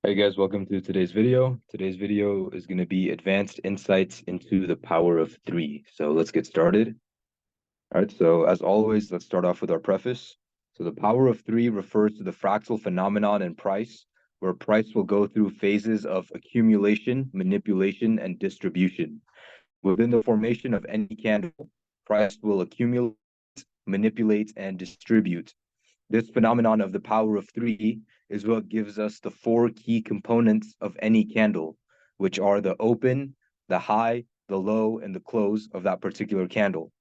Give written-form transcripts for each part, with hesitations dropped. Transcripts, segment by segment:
Hey guys, welcome to today's video. Today's video is going to be advanced insights into the power of three. So let's get started. All right, so as always, let's start off with our preface. So the power of three refers to the fractal phenomenon in price, where price will go through phases of accumulation, manipulation, and distribution. Within the formation of any candle, price will accumulate, manipulate, and distribute. This phenomenon of the power of three is what gives us the four key components of any candle, which are the open, the high, the low, and the close of that particular candle.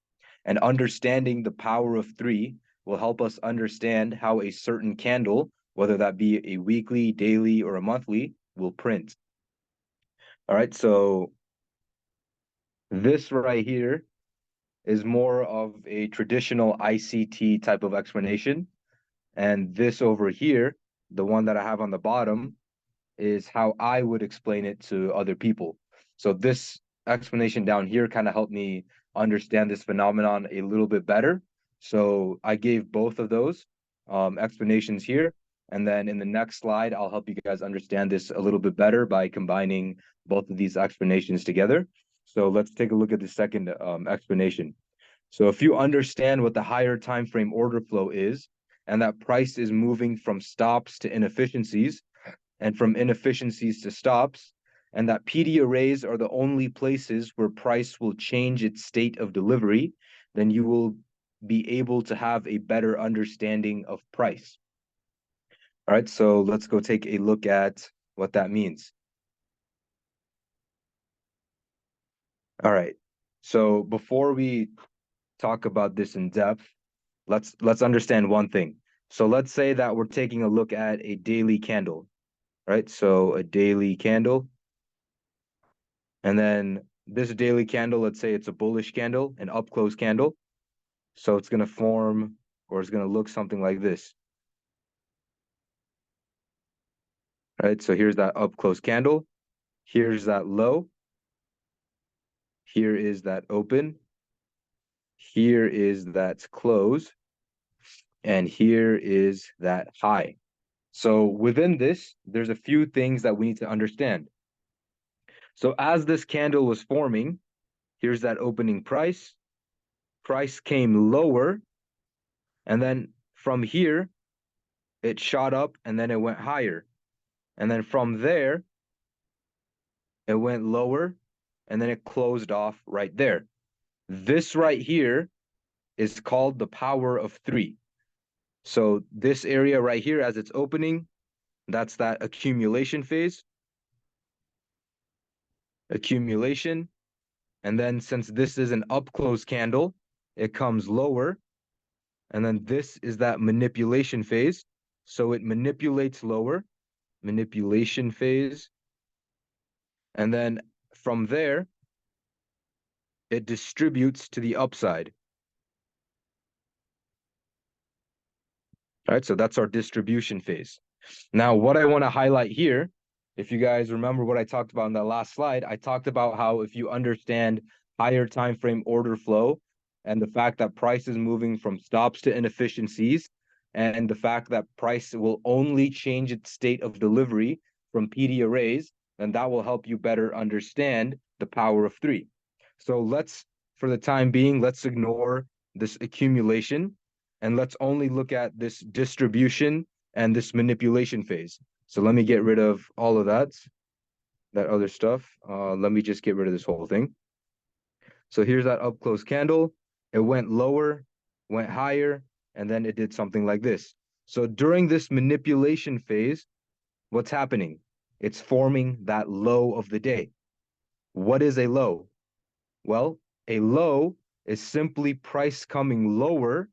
And understanding the power of three will help us understand how a certain candle, whether that be a weekly, daily, or a monthly, will print. All right, so this right here is more of a traditional ICT type of explanation. And this over here, the one that I have on the bottom, is how I would explain it to other people. So this explanation down here kind of helped me understand this phenomenon a little bit better. So I gave both of those explanations here. And then in the next slide, I'll help you guys understand this a little bit better by combining both of these explanations together. So let's take a look at the second explanation. So if you understand what the higher time frame order flow is, and that price is moving from stops to inefficiencies, and from inefficiencies to stops, and that PD arrays are the only places where price will change its state of delivery, then you will be able to have a better understanding of price. All right, so let's go take a look at what that means. All right, so before we talk about this in depth, let's understand one thing. So let's say that we're taking a look at a daily candle, right? So a daily candle. And then this daily candle, let's say it's a bullish candle, an up close candle. So it's going to form, or it's going to look something like this. Right? So here's that up close candle. Here's that low. Here is that open. Here is that close. And here is that high. So within this, there's a few things that we need to understand. So as this candle was forming, here's that opening price. Price came lower. And then from here, it shot up and then it went higher. And then from there, it went lower and then it closed off right there. This right here is called the power of three. So this area right here, as it's opening, that's that accumulation phase. Accumulation. And then since this is an up close candle, it comes lower. And then this is that manipulation phase. So it manipulates lower, manipulation phase. And then from there, it distributes to the upside. All right, so that's our distribution phase. Now, what I want to highlight here, if you guys remember what I talked about in that last slide, I talked about how if you understand higher time frame order flow and the fact that price is moving from stops to inefficiencies, and the fact that price will only change its state of delivery from PD arrays, then that will help you better understand the power of three. So let's, for the time being, let's ignore this accumulation and let's only look at this distribution and this manipulation phase. So let me get rid of all of that other stuff. Let me just get rid of this whole thing. So here's that up close candle. It went lower, went higher, and then it did something like this. So during this manipulation phase, what's happening? It's forming that low of the day. What is a low? Well, a low is simply price coming lower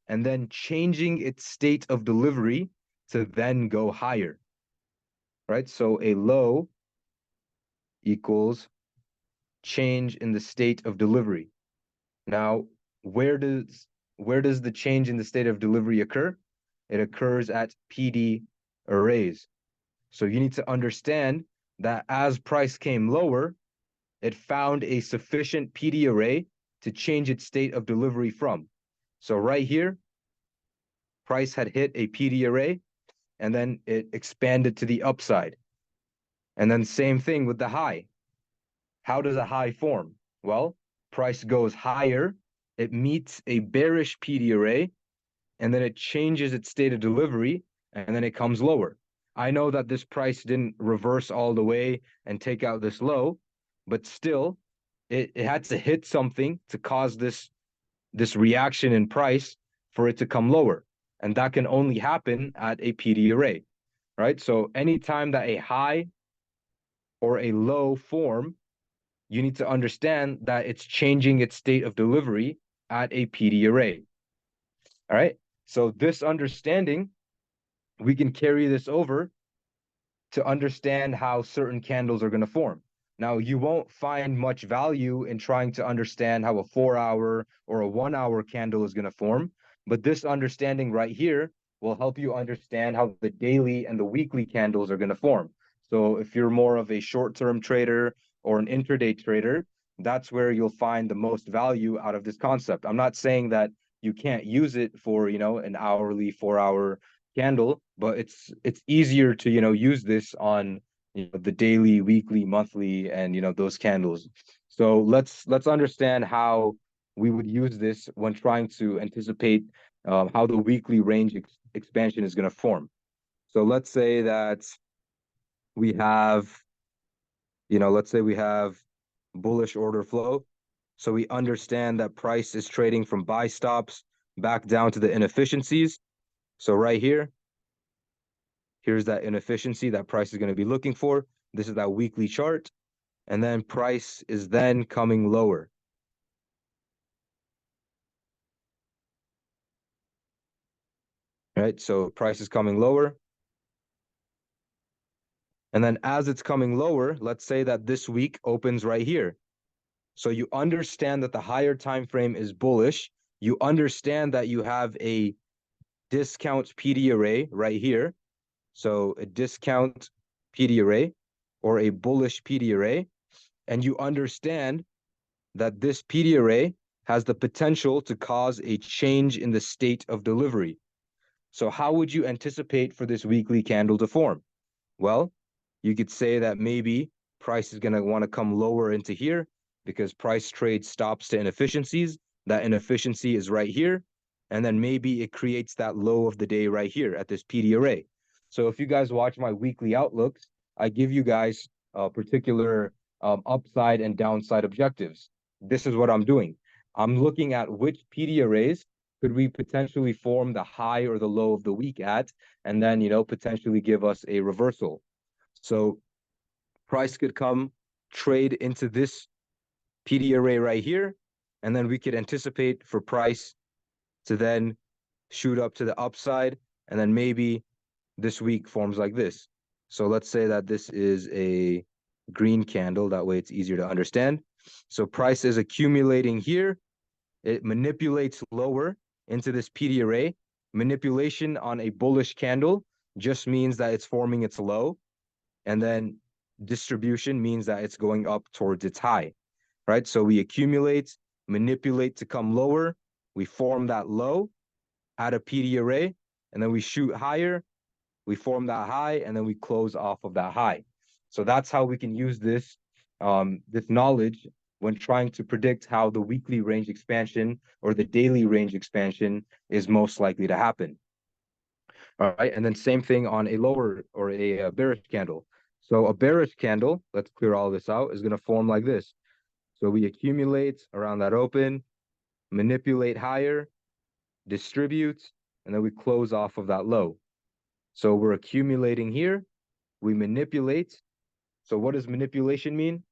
and then changing its state of delivery to then go higher, right? So a low equals change in the state of delivery. Now, where does the change in the state of delivery occur? It occurs at PD arrays. So you need to understand that as price came lower, it found a sufficient PD array to change its state of delivery from. So right here, price had hit a PD array, and then it expanded to the upside. And then same thing with the high. How does a high form? Well, price goes higher, it meets a bearish PD array, and then it changes its state of delivery, and then it comes lower. I know that this price didn't reverse all the way and take out this low, but still, it had to hit something to cause this reaction in price for it to come lower. And that can only happen at a PD array, right? So anytime that a high or a low form, you need to understand that it's changing its state of delivery at a PD array. All right. So this understanding, we can carry this over to understand how certain candles are going to form. Now, you won't find much value in trying to understand how a 4-hour or a 1-hour candle is going to form, but this understanding right here will help you understand how the daily and the weekly candles are going to form. So if you're more of a short-term trader or an intraday trader, that's where you'll find the most value out of this concept. I'm not saying that you can't use it for, an hourly, 4-hour candle, but it's easier to use this on the daily, weekly, monthly, and those candles. So let's understand how we would use this when trying to anticipate how the weekly range expansion is going to form. So let's say that we have, let's say we have bullish order flow. So we understand that price is trading from buy stops back down to the inefficiencies. So right here, here's that inefficiency that price is going to be looking for. This is that weekly chart. And then price is then coming lower. Right? So price is coming lower. And then as it's coming lower, let's say that this week opens right here. So you understand that the higher time frame is bullish. You understand that you have a discount PD array right here. So a discount PD array or a bullish PD array. And you understand that this PD array has the potential to cause a change in the state of delivery. So how would you anticipate for this weekly candle to form? Well, you could say that maybe price is going to want to come lower into here because price trade stops to inefficiencies. That inefficiency is right here. And then maybe it creates that low of the day right here at this PD array. So if you guys watch my weekly outlooks, I give you guys particular upside and downside objectives. This is what I'm doing. I'm looking at which PD arrays could we potentially form the high or the low of the week at, and then, potentially give us a reversal. So price could come trade into this PD array right here, and then we could anticipate for price to then shoot up to the upside, and then maybe this week forms like this. So let's say that this is a green candle. That way it's easier to understand. So price is accumulating here. It manipulates lower into this PD array. Manipulation on a bullish candle just means that it's forming its low. And then distribution means that it's going up towards its high, right? So we accumulate, manipulate to come lower. We form that low at a PD array, and then we shoot higher. We form that high, and then we close off of that high. So that's how we can use this knowledge when trying to predict how the weekly range expansion or the daily range expansion is most likely to happen. All right, and then same thing on a lower or a bearish candle. So a bearish candle, let's clear all this out, is going to form like this. So we accumulate around that open, manipulate higher, distribute, and then we close off of that low. So we're accumulating here, we manipulate. So what does manipulation mean?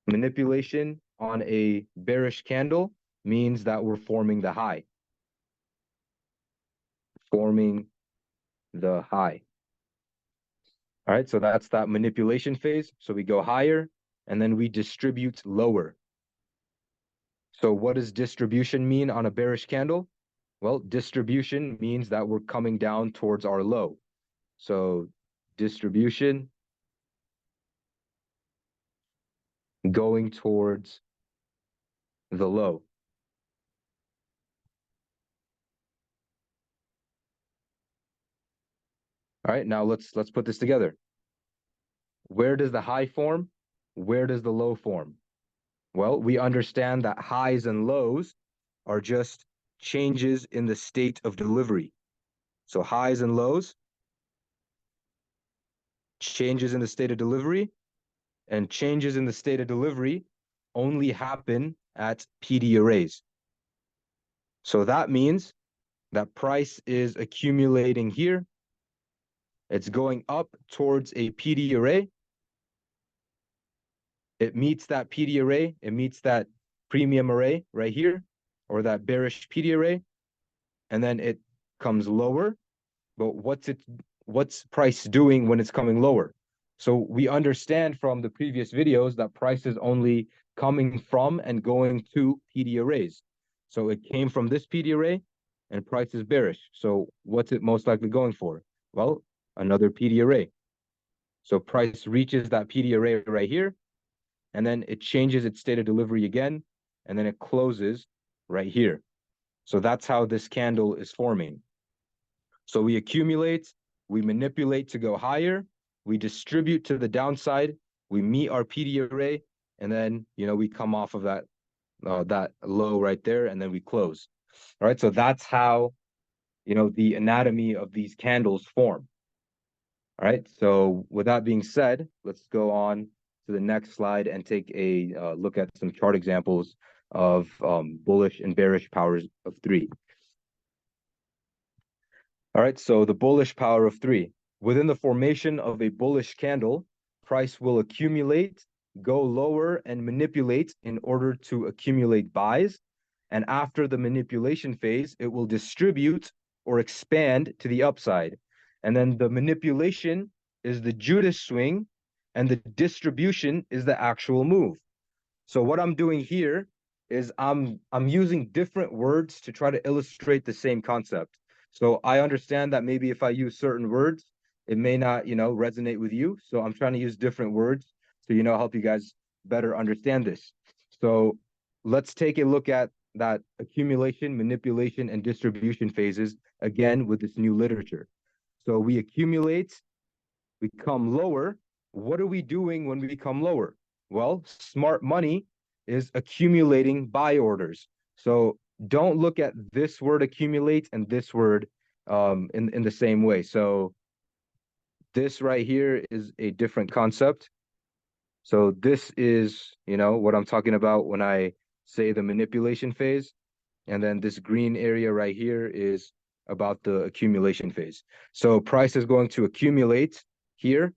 Manipulation on a bearish candle means that we're forming the high. Forming the high. All right, so that's that manipulation phase. So we go higher, and then we distribute lower. So what does distribution mean on a bearish candle? Well, distribution means that we're coming down towards our low. So distribution going towards the low. All right, now let's put this together. Where does the high form? Where does the low form? Well, we understand that highs and lows are just changes in the state of delivery. So highs and lows, changes in the state of delivery, and changes in the state of delivery only happen at PD arrays. So that means that price is accumulating here. It's going up towards a PD array. It meets that PD array. It meets that premium array right here, or that bearish PD array. And then it comes lower. But what's price doing when it's coming lower? So we understand from the previous videos that price is only coming from and going to PD arrays. So it came from this PD array and price is bearish. So what's it most likely going for? Well, another PD array. So price reaches that PD array right here, and then it changes its state of delivery again, and then it closes right here. So that's how this candle is forming. So we accumulate, we manipulate to go higher, we distribute to the downside, we meet our PD array, and then we come off of that low right there, and then we close. All right, so that's how the anatomy of these candles form. All right, so with that being said, let's go on to the next slide and take a look at some chart examples of bullish and bearish powers of three. All right, so the bullish power of three. Within the formation of a bullish candle, price will accumulate, go lower, and manipulate in order to accumulate buys. And after the manipulation phase, it will distribute or expand to the upside. And then the manipulation is the Judas swing, and the distribution is the actual move. So what I'm doing here is I'm using different words to try to illustrate the same concept. So I understand that maybe if I use certain words, it may not, resonate with you. So I'm trying to use different words to, help you guys better understand this. So let's take a look at that accumulation, manipulation, and distribution phases again with this new literature. So we accumulate, we come lower. What are we doing when we come lower? Well, smart money is accumulating buy orders. So don't look at this word accumulate and this word in the same way. So this right here is a different concept. So this is, what I'm talking about when I say the manipulation phase. And then this green area right here is about the accumulation phase. So price is going to accumulate here.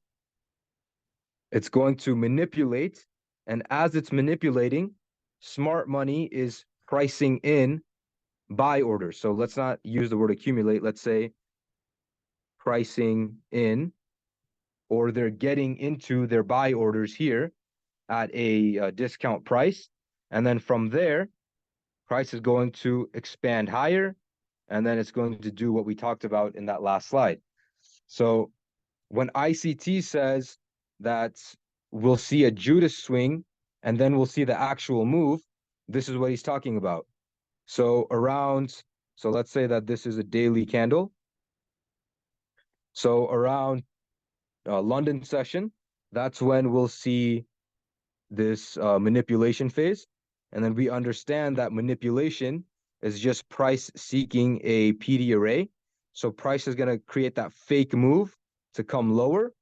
It's going to manipulate. And as it's manipulating, smart money is pricing in buy orders. So let's not use the word accumulate. Let's say pricing in, or they're getting into their buy orders here at a discount price. And then from there, price is going to expand higher. And then it's going to do what we talked about in that last slide. So when ICT says that we'll see a Judas swing and then we'll see the actual move, this is what he's talking about. So let's say that this is a daily candle. So around London session, that's when we'll see this manipulation phase. And then we understand that manipulation is just price seeking a PD array. So price is going to create that fake move to come lower.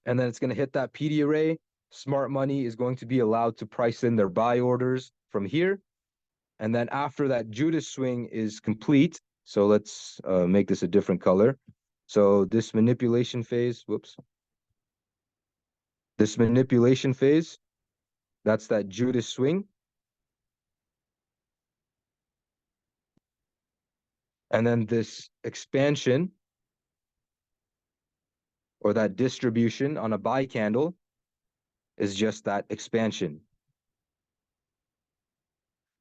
And then it's going to hit that PD array. Smart money is going to be allowed to price in their buy orders from here. And then after that Judas swing is complete, so let's make this a different color. So this manipulation phase, this manipulation phase, that's that Judas swing. And then this expansion or that distribution on a buy candle is just that expansion.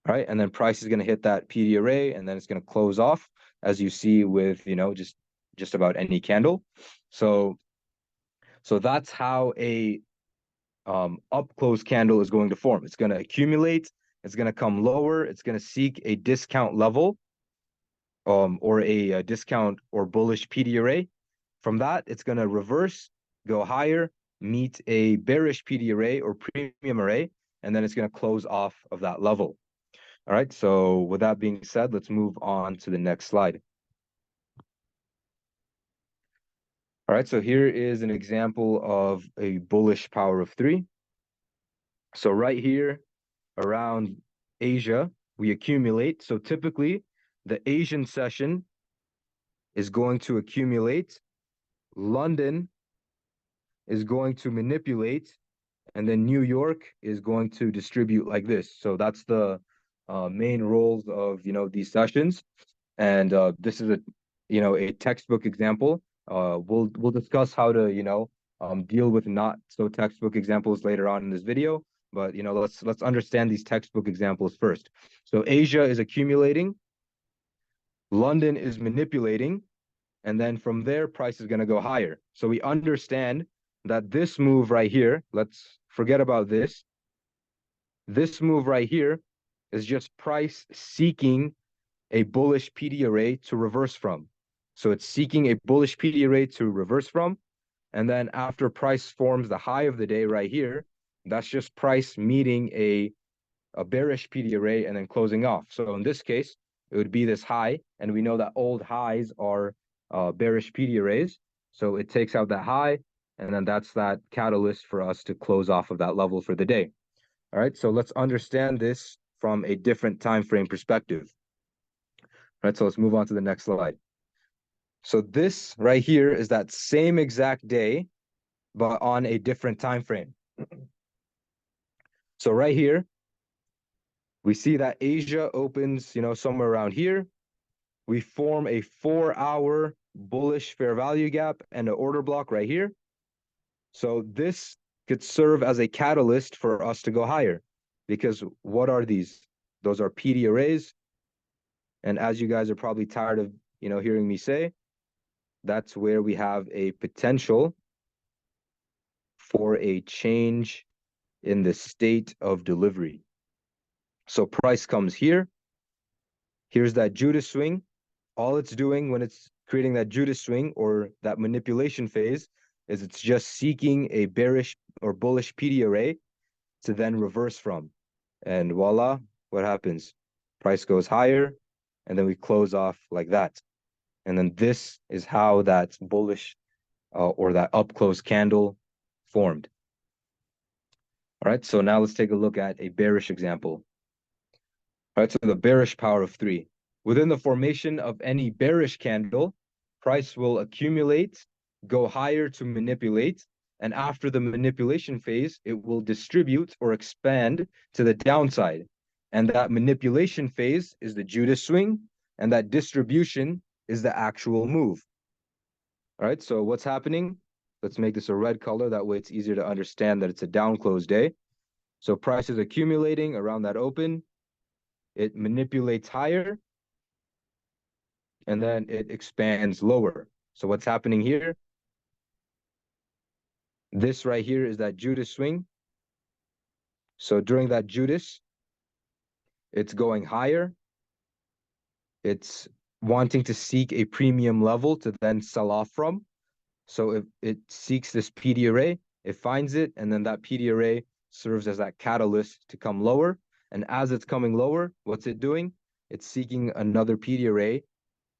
All right, and then price is going to hit that PD array, and then it's going to close off, as you see with just about any candle. So that's how a up close candle is going to form. It's going to accumulate, it's going to come lower, it's going to seek a discount level, or a discount or bullish PD array, From that, it's going to reverse, go higher, meet a bearish PD array or premium array, and then it's going to close off of that level. All right, so with that being said, let's move on to the next slide. All right, so here is an example of a bullish power of 3. So right here around Asia, we accumulate. So typically, the Asian session is going to accumulate. London is going to manipulate, and then New York is going to distribute like this. So that's the main roles of these sessions, and this is a textbook example. We'll discuss how to deal with not so textbook examples later on in this video, but let's understand these textbook examples first. So Asia is accumulating, London is manipulating, and then from there, price is going to go higher. So we understand that this move right here, let's forget about this. This move right here is just price seeking a bullish PD array to reverse from. So it's seeking a bullish PD array to reverse from. And then after price forms the high of the day right here, that's just price meeting a bearish PD array and then closing off. So in this case, it would be this high, and we know that old highs are bearish PD arrays. So it takes out that high, and then that's that catalyst for us to close off of that level for the day. All right, so let's understand this from a different time frame perspective. All right, so let's move on to the next slide. So this right here is that same exact day, but on a different time frame. So right here, we see that Asia opens, somewhere around here. We form a 4-hour bullish fair value gap and an order block right here. So this could serve as a catalyst for us to go higher, because what are these? Those are PD arrays. And as you guys are probably tired of, hearing me say, that's where we have a potential for a change in the state of delivery. So price comes here. Here's that Judas swing. All it's doing when it's creating that Judas swing or that manipulation phase is it's just seeking a bearish or bullish PD array to then reverse from. And voila, what happens? Price goes higher, and then we close off like that. And then this is how that bullish or that up close candle formed. All right, so now let's take a look at a bearish example. All right, so the bearish power of 3. Within the formation of any bearish candle, price will accumulate, go higher to manipulate, and after the manipulation phase, it will distribute or expand to the downside. And that manipulation phase is the Judas swing, and that distribution is the actual move. All right, so what's happening? Let's make this a red color. That way it's easier to understand that it's a down close day. So price is accumulating around that open. It manipulates higher, and then it expands lower. So what's happening here? This right here is that Judas swing. So during that Judas, it's going higher. It's wanting to seek a premium level to then sell off from. So if it seeks this PD array, it finds it, and then that PD array serves as that catalyst to come lower. And as it's coming lower, what's it doing? It's seeking another PD array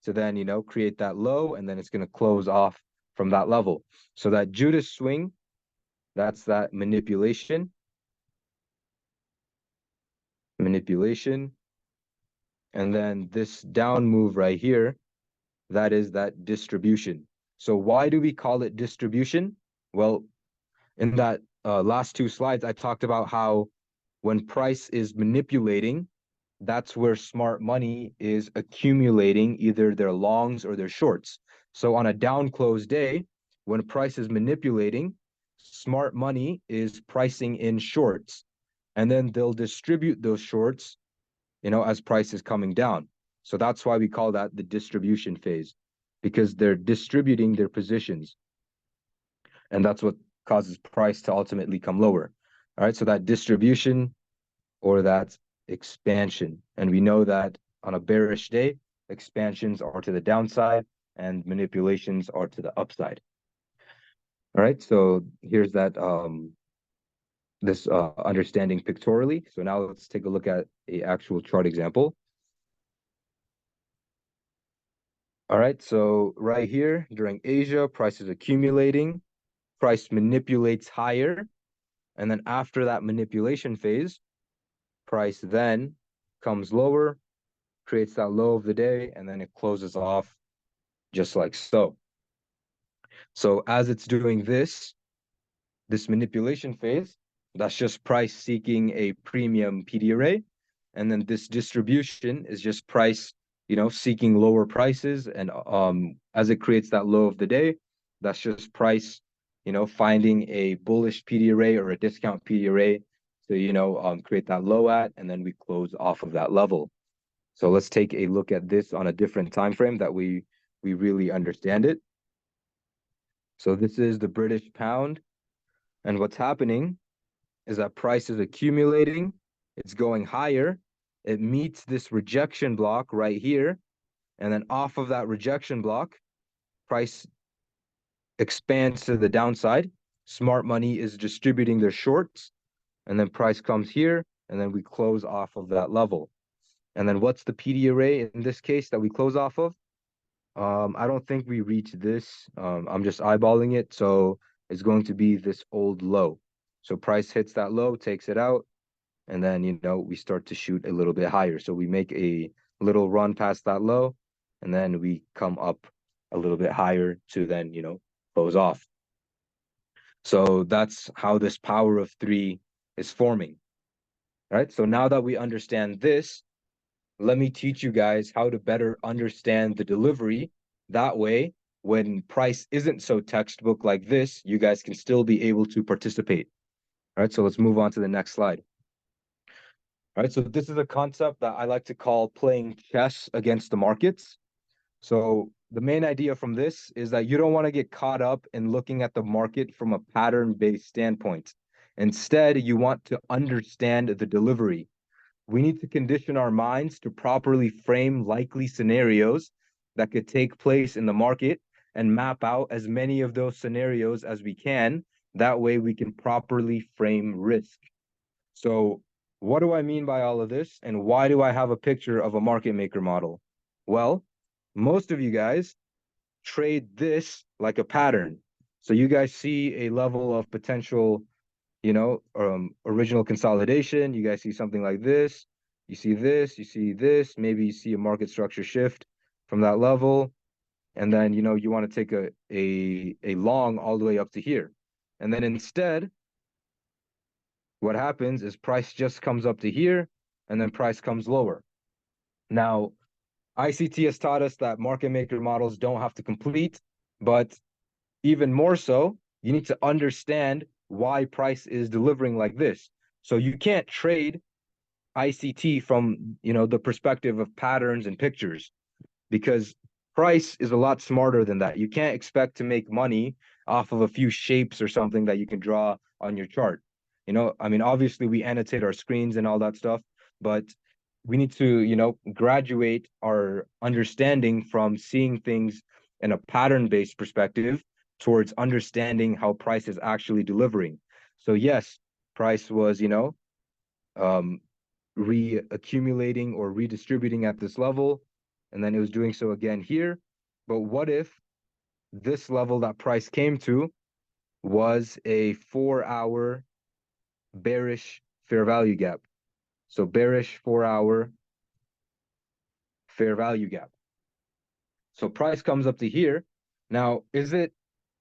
to then, create that low, and then it's going to close off from that level. So that Judas swing, that's that manipulation. And then this down move right here, that is that distribution. So why do we call it distribution? Well, in that last 2 slides, I talked about how when price is manipulating, that's where smart money is accumulating either their longs or their shorts. So on a down close day, when price is manipulating, smart money is pricing in shorts, and then they'll distribute those shorts, as price is coming down. So that's why we call that the distribution phase, because they're distributing their positions. And that's what causes price to ultimately come lower. All right, so that distribution or that expansion. And we know that on a bearish day, expansions are to the downside, and manipulations are to the upside. All right, so here's that this understanding pictorially. So now let's take a look at a actual chart example. All right, so right here during Asia, price is accumulating, price manipulates higher, and then after that manipulation phase, price then comes lower, creates that low of the day, and then it closes off just like so. So as it's doing this manipulation phase, that's just price seeking a premium PD array. And then this distribution is just price, seeking lower prices. And as it creates that low of the day, that's just price, finding a bullish PD array or a discount PD array to, create that low at, and then we close off of that level. So let's take a look at this on a different time frame that we really understand it. So this is the British pound. And what's happening is that price is accumulating, it's going higher, it meets this rejection block right here, and then off of that rejection block, price expands to the downside. Smart money is distributing their shorts, and then price comes here, and then we close off of that level. And then what's the PD array in this case that we close off of? I don't think we reach this. I'm just eyeballing it. So it's going to be this old low. So price hits that low, takes it out, and then, we start to shoot a little bit higher. So we make a little run past that low, and then we come up a little bit higher to then, close off. So that's how this power of three is forming. All right. So now that we understand this, let me teach you guys how to better understand the delivery. That way, when price isn't so textbook like this, you guys can still be able to participate. All right, so let's move on to the next slide. All right, so this is a concept that I like to call playing chess against the markets. So the main idea from this is that you don't want to get caught up in looking at the market from a pattern-based standpoint. Instead, you want to understand the delivery. We need to condition our minds to properly frame likely scenarios that could take place in the market and map out as many of those scenarios as we can. That way we can properly frame risk. So what do I mean by all of this? And why do I have a picture of a market maker model? Well, most of you guys trade this like a pattern. So you guys see a level of potential original consolidation. You guys see something like this. You see this, you see this. Maybe you see a market structure shift from that level. And then, you want to take a long all the way up to here. And then instead, what happens is price just comes up to here and then price comes lower. Now, ICT has taught us that market maker models don't have to complete, but even more so, you need to understand why price is delivering like this. So you can't trade ICT from, the perspective of patterns and pictures, because price is a lot smarter than that. You can't expect to make money off of a few shapes or something that you can draw on your chart. Obviously we annotate our screens and all that stuff, but we need to, graduate our understanding from seeing things in a pattern-based perspective towards understanding how price is actually delivering. So yes, price was, reaccumulating or redistributing at this level, and then it was doing so again here. But what if this level that price came to was a 4-hour bearish fair value gap? So bearish 4-hour fair value gap. So price comes up to here. Now, is it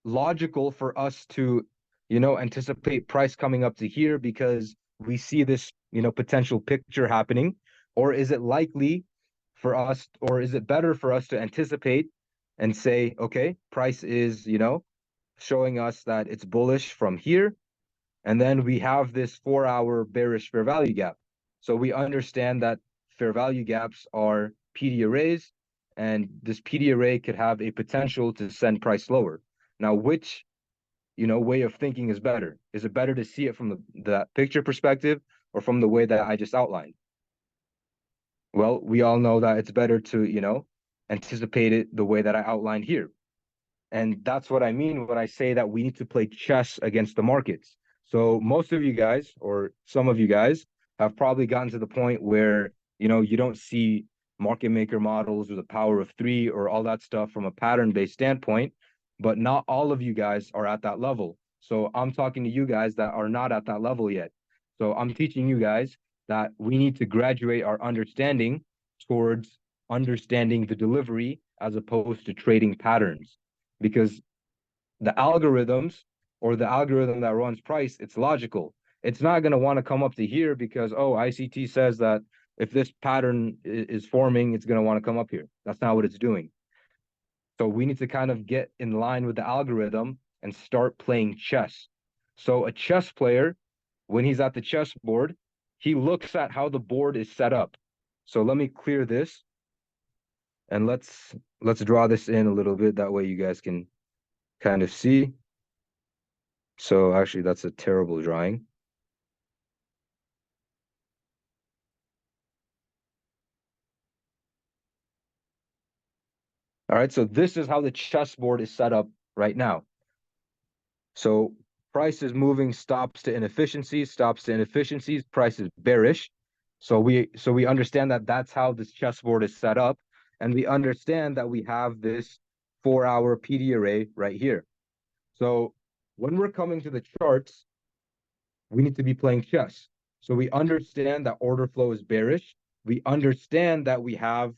logical for us to, anticipate price coming up to here because we see this, potential picture happening? Or is it likely for us, or is it better for us to anticipate and say, okay, price is, showing us that it's bullish from here. And then we have this 4-hour bearish fair value gap. So we understand that fair value gaps are PD arrays, and this PD array could have a potential to send price lower. Now, which, way of thinking is better? Is it better to see it from the picture perspective or from the way that I just outlined? Well, we all know that it's better to, anticipate it the way that I outlined here. And that's what I mean when I say that we need to play chess against the markets. So most of you guys, or some of you guys, have probably gotten to the point where, you don't see market maker models or the power of three or all that stuff from a pattern-based standpoint, but not all of you guys are at that level. So I'm talking to you guys that are not at that level yet. So I'm teaching you guys that we need to graduate our understanding towards understanding the delivery as opposed to trading patterns, because the algorithms or the algorithm that runs price, it's logical. It's not going to want to come up to here because, oh, ICT says that if this pattern is forming, it's going to want to come up here. That's not what it's doing. So we need to kind of get in line with the algorithm and start playing chess. So a chess player, when he's at the chessboard, he looks at how the board is set up. So let me clear this and let's draw this in a little bit. That way you guys can kind of see. So actually, that's a terrible drawing. All right, so this is how the chessboard is set up right now. So price is moving, stops to inefficiencies, price is bearish. So we understand that that's how this chessboard is set up, and we understand that we have this 4-hour PD array right here. So when we're coming to the charts, we need to be playing chess. So we understand that order flow is bearish. We understand that we have,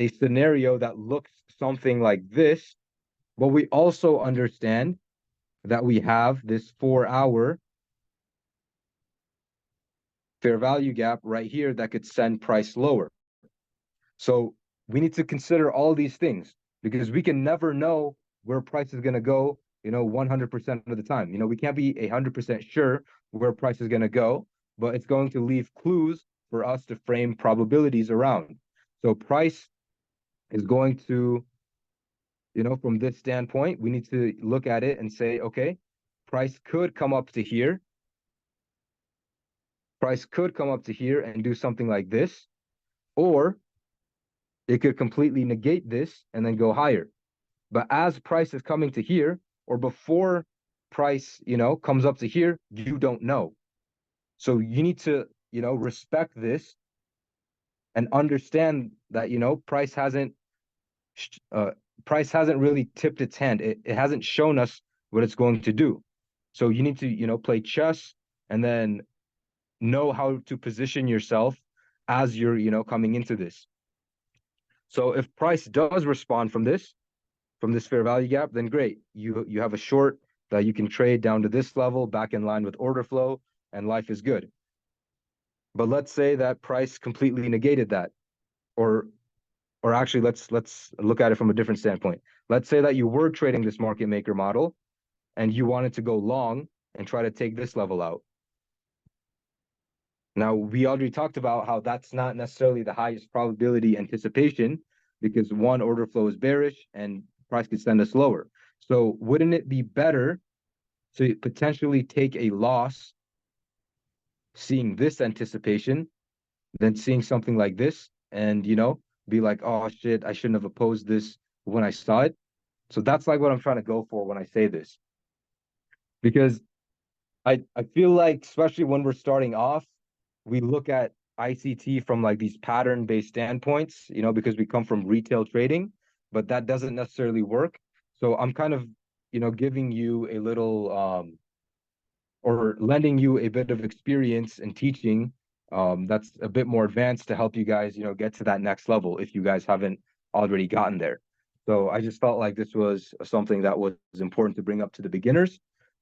a scenario that looks something like this, but we also understand that we have this 4-hour fair value gap right here that could send price lower. So we need to consider all these things because we can never know where price is going to go, 100% of the time. We can't be 100% sure where price is going to go, but it's going to leave clues for us to frame probabilities around. So price is going to, from this standpoint, we need to look at it and say, okay, price could come up to here. Price could come up to here and do something like this, or it could completely negate this and then go higher. But as price is coming to here, or before price, comes up to here, you don't know. So you need to, respect this and understand that, uh, price hasn't really tipped its hand. It hasn't shown us what it's going to do. So you need to, play chess and then know how to position yourself as you're, coming into this. So if price does respond from this fair value gap, then great. You have a short that you can trade down to this level, back in line with order flow, and life is good. But let's say that price completely negated that, or actually let's look at it from a different standpoint. Let's say that you were trading this market maker model and you wanted to go long and try to take this level out. Now, we already talked about how that's not necessarily the highest probability anticipation because one, order flow is bearish and price could send us lower. So wouldn't it be better to potentially take a loss seeing this anticipation than seeing something like this and, be like, oh shit, I shouldn't have opposed this when I saw it. So that's like what I'm trying to go for when I say this. Because I feel like, especially when we're starting off, we look at ICT from like these pattern-based standpoints, because we come from retail trading, but that doesn't necessarily work. So I'm kind of, giving you a little or lending you a bit of experience in teaching that's a bit more advanced to help you guys, get to that next level if you guys haven't already gotten there. So I just felt like this was something that was important to bring up to the beginners.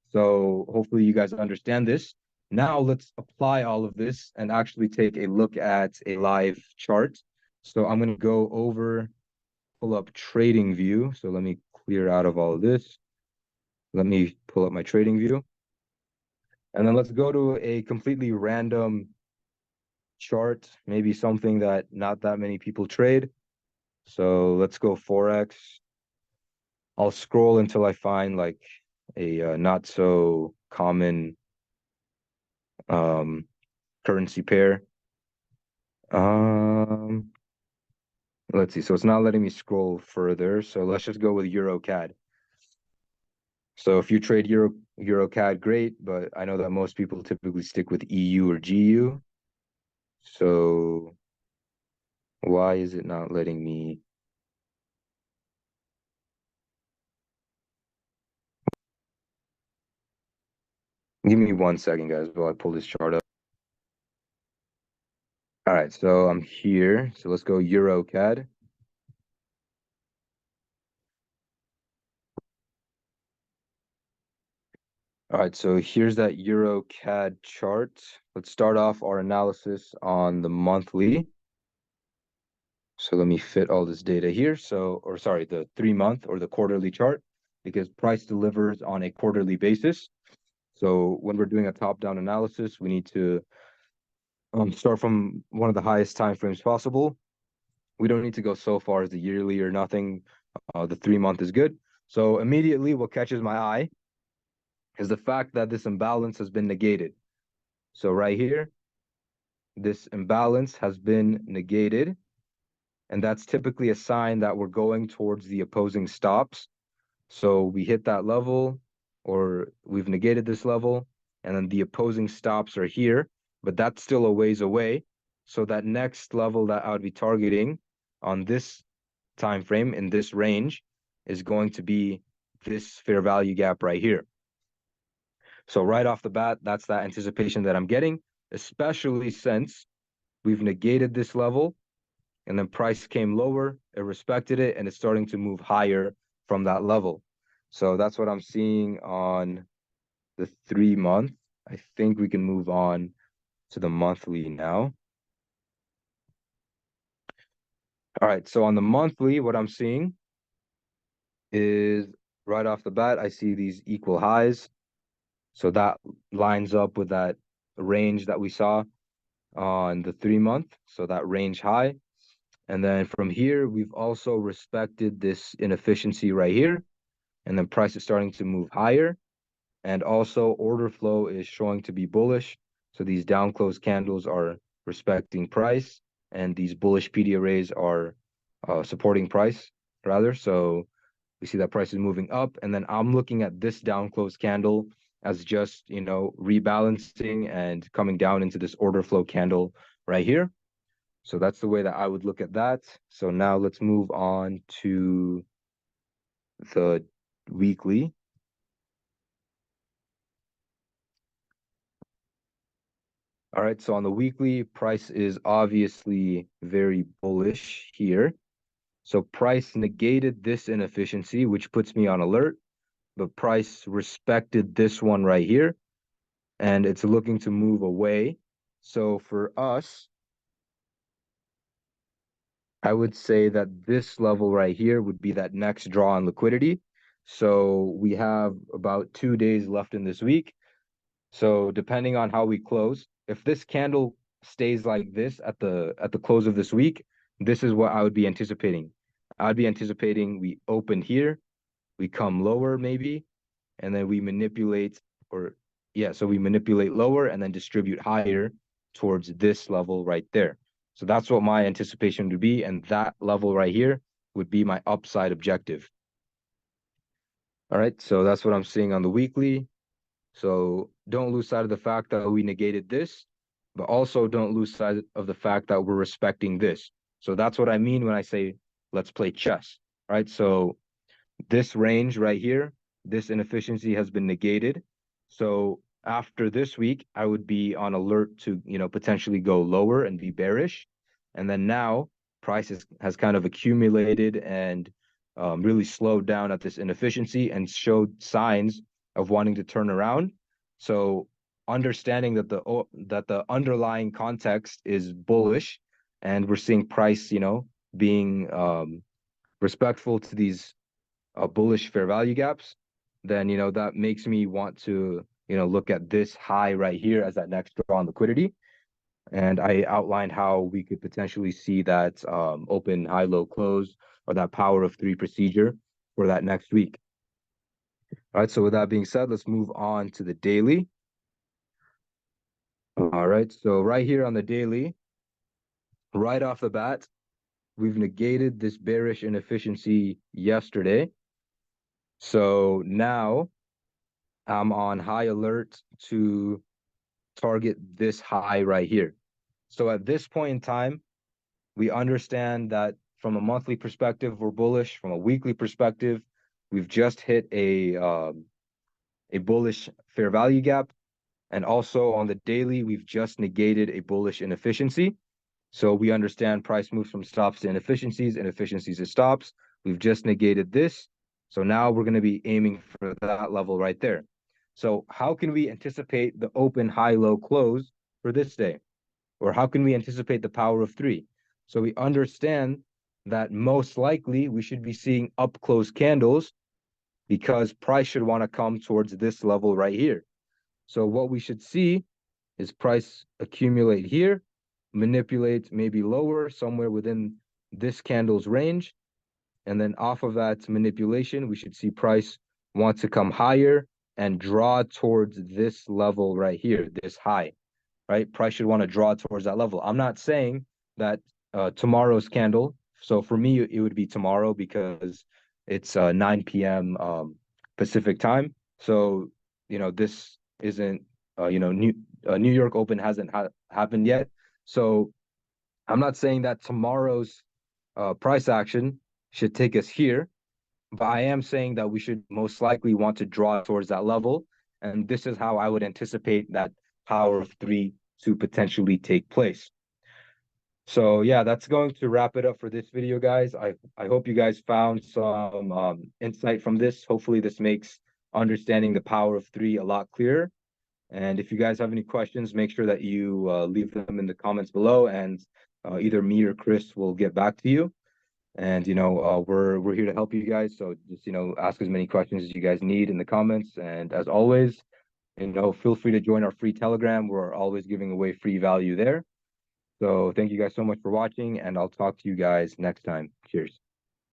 So hopefully you guys understand this. Now let's apply all of this and actually take a look at a live chart. So I'm going to go over, pull up trading view. So let me clear out of all of this. Let me pull up my trading view. And then let's go to a completely random chart, maybe something that not that many people trade. So let's go Forex. I'll scroll until I find like a not so common currency pair. Um, Let's see. So it's not letting me scroll further. So let's just go with Euro CAD. So if you trade Euro CAD, great, but I know that most people typically stick with EU or GU. So why is it not letting me? Give me 1 second, guys, while I pull this chart up. All right, so I'm here. So let's go Euro CAD. All right, so here's that Euro CAD chart. Let's start off our analysis on the monthly. So let me fit all this data here. So, or sorry, the 3-month or the quarterly chart, because price delivers on a quarterly basis. So when we're doing a top-down analysis, we need to start from one of the highest time frames possible. We don't need to go so far as the yearly or nothing. The 3-month is good. So immediately what catches my eye is the fact that this imbalance has been negated. So right here, this imbalance has been negated, and that's typically a sign that we're going towards the opposing stops. So we hit that level, or we've negated this level, and then the opposing stops are here, but that's still a ways away. So that next level that I would be targeting on this time frame in this range is going to be this fair value gap right here. So right off the bat, that's that anticipation that I'm getting, especially since we've negated this level and then price came lower, it respected it, and it's starting to move higher from that level. So that's what I'm seeing on the 3-month. I think we can move on to the monthly now. All right, so on the monthly, what I'm seeing is right off the bat, I see these equal highs. So that lines up with that range that we saw on the 3-month. So that range high. And then from here, we've also respected this inefficiency right here. And then price is starting to move higher. And also order flow is showing to be bullish. So these down close candles are respecting price, and these bullish PD arrays are supporting price rather. So we see that price is moving up, and then I'm looking at this down close candle as just, rebalancing and coming down into this order flow candle right here. So that's the way that I would look at that. So now let's move on to the weekly. All right, so on the weekly, price is obviously very bullish here. So price negated this inefficiency, which puts me on alert, but price respected this one right here, and it's looking to move away. So for us, I would say that this level right here would be that next draw on liquidity. So we have about 2 days left in this week. So depending on how we close, if this candle stays like this at the close of this week, this is what I would be anticipating. I'd be anticipating we open here, we come lower maybe, and then we manipulate or yeah, so we manipulate lower and then distribute higher towards this level right there. So that's what my anticipation would be, and that level right here would be my upside objective. All right, so that's what I'm seeing on the weekly. So don't lose sight of the fact that we negated this, but also don't lose sight of the fact that we're respecting this. So that's what I mean when I say let's play chess, right? So this range right here, this inefficiency has been negated. So after this week, I would be on alert to, potentially go lower and be bearish. And then now price has kind of accumulated and really slowed down at this inefficiency and showed signs of wanting to turn around. So understanding that the underlying context is bullish, and we're seeing price, being respectful to these bullish fair value gaps, then that makes me want to look at this high right here as that next draw on liquidity. And I outlined how we could potentially see that open high low close or that power of 3 procedure for that next week. All right, so with that being said, let's move on to the daily. All right, so right here on the daily, right off the bat, we've negated this bearish inefficiency yesterday. So now I'm on high alert to target this high right here. So at this point in time, we understand that from a monthly perspective, we're bullish. From a weekly perspective, we've just hit a bullish fair value gap. And also on the daily, we've just negated a bullish inefficiency. So we understand price moves from stops to inefficiencies to stops. We've just negated this. So now we're going to be aiming for that level right there. So how can we anticipate the open, high, low close for this day? Or how can we anticipate the power of three? So we understand that most likely we should be seeing up close candles because price should want to come towards this level right here. So what we should see is price accumulate here, manipulate maybe lower, somewhere within this candle's range. And then off of that manipulation, we should see price want to come higher and draw towards this level right here, this high, right? Price should want to draw towards that level. I'm not saying that tomorrow's candle. So for me, it would be tomorrow because it's 9 p.m. Pacific time. So, this isn't, New York Open hasn't happened yet. So I'm not saying that tomorrow's price action should take us here, but I am saying that we should most likely want to draw towards that level. And this is how I would anticipate that power of three to potentially take place. So yeah, that's going to wrap it up for this video, guys. I hope you guys found some insight from this. Hopefully this makes understanding the power of three a lot clearer. And if you guys have any questions, make sure that you leave them in the comments below, and either me or Chris will get back to you. And we're here to help you guys. So just ask as many questions as you guys need in the comments. And as always, feel free to join our free Telegram. We're always giving away free value there. So thank you guys so much for watching, and I'll talk to you guys next time. Cheers.